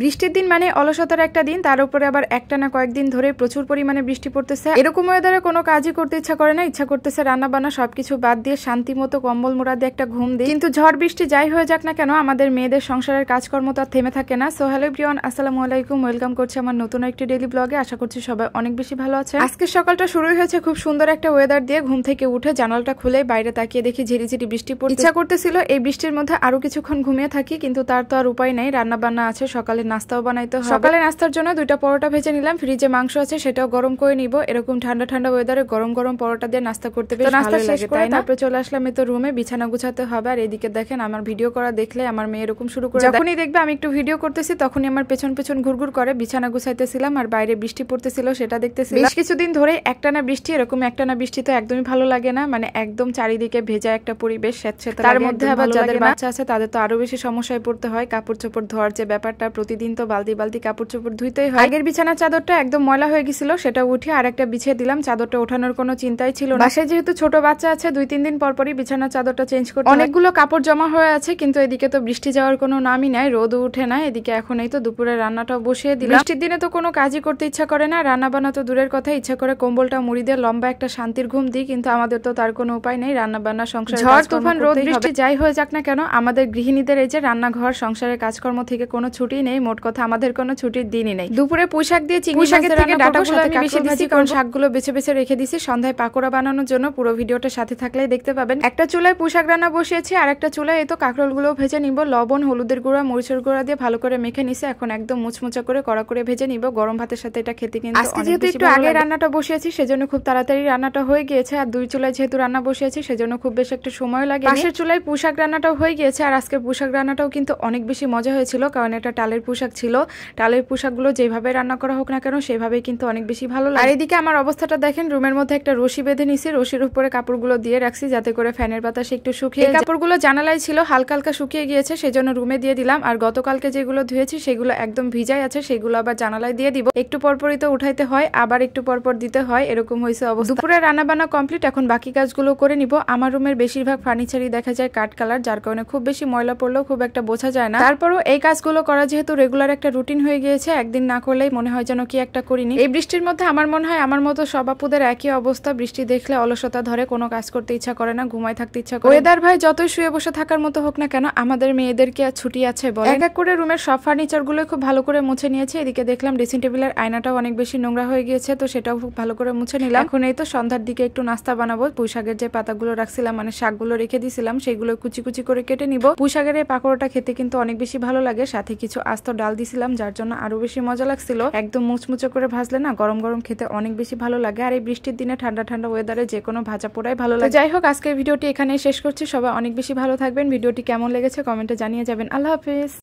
বৃষ্টির দিন মানে অলসতার একটা দিন, তার উপরে আবার একটানা কয়েকদিন ধরে প্রচুর পরিমাণে বৃষ্টি পড়তেছে। এরকম ওয়েদারে কোনো কাজই করতে ইচ্ছা করে না, ইচ্ছা করতেছে রান্না বান্না সবকিছু বাদ দিয়ে শান্তি মতো কম্বল মোড়া দিয়ে একটা ঘুম দিই। কিন্তু ঝড় বৃষ্টি যাই হয়ে যাক না কেন, আমাদের মেয়েদের সংসারের কাজকর্ম তো আর থেমে থাকে না। সো হ্যালো এভরিওয়ান, আসসালামু আলাইকুম, ওয়েলকাম করছি আমার নতুন একটি ডেইলি ব্লগে। আশা করছি সবাই অনেক বেশি ভালো আছে। আজকের সকালটা শুরুই হয়েছে খুব সুন্দর একটা ওয়েদার দিয়ে। ঘুম থেকে উঠে জানালাটা খুলে বাইরে তাকিয়ে দেখি ঝিরিঝিরি বৃষ্টি পড়ছে। ইচ্ছা করতেছিল এই বৃষ্টির মধ্যে আরো কিছুক্ষণ ঘুমিয়ে থাকি, কিন্তু তার তো আর উপায় নেই। রান্না বান্না আছে, সকালে নাস্তাও বানাইতে হবে। সকালে নাস্তার জন্য 2টা পরোটা ভেজে নিলাম, ফ্রিজে মাংস আছে সেটাও গরম করে নিব। এরকম ঠান্ডা ঠান্ডা ওয়েদারে গরম গরম পরোটা দিয়ে নাস্তা করতে বেশ ভালো লাগে, তাই না? তারপরে চলে আসলাম এই তো রুমে, বিছানা গুছাতে হবে। আর এদিকে দেখেন আমার ভিডিও করা দেখলে আমার মেয়ে এরকম শুরু করে, যখনই দেখবে আমি একটু ভিডিও করতেছি তখনই আমার পেছন পেছন ঘুরঘুর করে। বিছানা গুছাইতেছিলাম আর বাইরে বৃষ্টি পড়তেছিল, সেটা দেখতেছিলাম। বেশ কিছুদিন ধরে একটানা বৃষ্টি, এরকম একটানা বৃষ্টি তো একদমই ভালো লাগে না। মানে একদম চারিদিকে ভেজা একটা পরিবেশ, স্যাঁতস্যাঁতে, তার মধ্যে আবার যাদের বাচ্চা আছে তাদের তো আরো বেশি সমস্যায় পড়তে হয়। কাপড় চোপড় ধোয়ার যে ব্যাপারটা, প্রতিদিন তো বালতি বালতি কাপড় চোপড় ধুইতেই হয়। আগের বিছানার চাদরটা একদম ময়লা হয়ে গেছিল, সেটা উঠে আর একটা বিছিয়ে দিলাম। চাদরটা ওঠানোর কোনো চিন্তাই ছিল না। বাসায় যেহেতু ছোট বাচ্চা আছে, 2-3 দিন পর পরই বিছানার চাদরটা চেঞ্জ করতে হয়। অনেকগুলো কাপড় জমা হয়ে আছে, কিন্তু এদিকে তো বৃষ্টি যাওয়ার কোনো নামই নাই, রোদও উঠে না। এদিকে এখন এই তো দুপুরে রান্নাটাও বসিয়ে দিলাম। বৃষ্টির দিনে তো কোনো কাজই করতে ইচ্ছা করে না, রান্না বান্না তো দূরের কথা। ইচ্ছা করে কম্বলটা মুড়ি দিয়ে লম্বা একটা শান্তির ঘুম দিই, কিন্তু আমাদের তো তার কোনো উপায় নেই। রান্না বান্না, সংসার, ঝড় তুফান, রোদ বৃষ্টি যাই হয়ে যাক না কেন, আমাদের গৃহিণীদের এই যে রান্নাঘর সংসারের কাজকর্ম থেকে কোনো ছুটি নেই। মোট কথা আমাদের কোনো ছুটির দিনই নেই। দুপুরে পুঁইশাক দিয়ে চিংড়ি মাছের থেকে ডাটাগুলো আমি বেশি দিয়েছি, কারণ শাকগুলো বেছে বেছে রেখে দিয়েছি সন্ধ্যায় পাকোড়া বানানোর জন্য। পুরো ভিডিওটা সাথে থাকলেই দেখতে পাবেন। একটা চুলায় পুঁইশাক রান্না বসিয়েছি, আর একটা চুলায় এই তো কাঁকরোলগুলো ভেজে নিব। লবণ, হলুদের গুঁড়া, মরিচের গুঁড়া দিয়ে ভালো করে মেখে নিছে। এখন একদম মুচমুচা করে কড়া করে ভেজে নিব। গরম ভাতের সাথে এটা খেতে কিন্তু আজকে যেহেতু একটু আগে রান্নাটা বসিয়েছি, সেজন্য খুব তাড়াতাড়ি রান্নাটা হয়ে গিয়েছে। আর 2 চুলায় যেহেতু রান্না বসিয়েছি, সেজন্য খুব বেশি একটা সময় লাগে। পাশের চুলায় পুঁইশাক রান্নাটাও হয়ে গিয়েছে। আর আজকের পুঁইশাক রান্নাটাও কিন্তু অনেক বেশি মজা হয়েছিল, কারণ এটা টালের পুঁইশাক ছিল। টালের পুঁইশাকগুলো যেভাবে রান্না করা হোক না কেন, সেভাবেই কিন্তু অনেক বেশি ভালো লাগে। আর এদিকে আমার অবস্থাটা দেখেন, রুমের মধ্যে একটা রশি বেঁধে নিছি, রশির উপরে কাপড়গুলো দিয়ে রাখছি যাতে করে ফ্যানের বাতাসে একটু শুকিয়ে যায়। কাপড়গুলো জানালাই ছিল, হালকা হালকা শুকিয়ে গিয়েছে, সেজন্য রুমে দিয়ে দিলাম। আর গতকালকে যেগুলো ধুয়েছি সেগুলো একদম ভিজাই আছে, সেগুলো আবার জানালায় দিয়ে দিব। একটু পরপরই তো উঠাইতে হয়, আবার একটু পরপর দিতে হয়, এরকম হয়েছে অবস্থা। দুপুরে রান্না বান্না কমপ্লিট, এখন বাকি কাজগুলো করে নিব। আমার রুমের বেশিরভাগ ফার্নিচারই দেখা যায় কাঠ কালার, যার কারণে খুব বেশি ময়লা পড়লেও খুব একটা বোঝা যায় না। তারপরও এই কাজগুলো করা যেহেতু রেগুলার একটা রুটিন হয়ে গিয়েছে, একদিন না করলেই মনে হয় যেন কি একটা করিনি। এই বৃষ্টির মধ্যে আমার মনে হয় আমার মতো সব আপুদের একই অবস্থা। বৃষ্টি দেখলে অলসতা ধরে, কোনো কাজ করতে ইচ্ছা করে না, ঘুমায় থাকতে ইচ্ছা করে। ওয়েদার ভাই যতই শুয়ে বসে থাকার মতো হোক না কেন, আমাদের মেয়েদের কি আর ছুটি আছে বলে? এক এক করে রুমের সব ফার্নিচার গুলো খুব ভালো করে মুছে নিয়েছে। এদিকে দেখলাম ড্রেসিং টেবিলের আয়নাটাও অনেক বেশি নোংরা হয়ে গিয়েছে, তো সেটাও খুব ভালো করে মুছে নিলাম। এখন এই তো সন্ধ্যার দিকে একটু নাস্তা বানাবো। পুঁইশাকের যে পাতাগুলো রাখছিলাম, মানে শাকগুলো রেখে দিয়েছিলাম, সেগুলো কুচি কুচি করে কেটে নিব। পুঁইশাকের এই পাকোড়াটা খেতে কিন্তু অনেক বেশি ভালো লাগে, সাথে কিছু আস্ত ডাল দিছিলাম, যার জন্য আরো বেশি মজা লাগছিল। একদম মুচমুচে করে ভাজলে না গরম গরম খেতে অনেক বেশি ভালো লাগে। আর এই বৃষ্টির দিনে ঠান্ডা ঠান্ডা ওয়েদারে যে কোনো ভাজা পোড়াই ভালো লাগে। যাই হোক, আজকের ভিডিওটি এখানেই শেষ করছি। সবাই অনেক বেশি ভালো থাকবেন। ভিডিওটি কেমন লেগেছে কমেন্টে জানিয়ে যাবেন। আল্লাহ হাফেজ।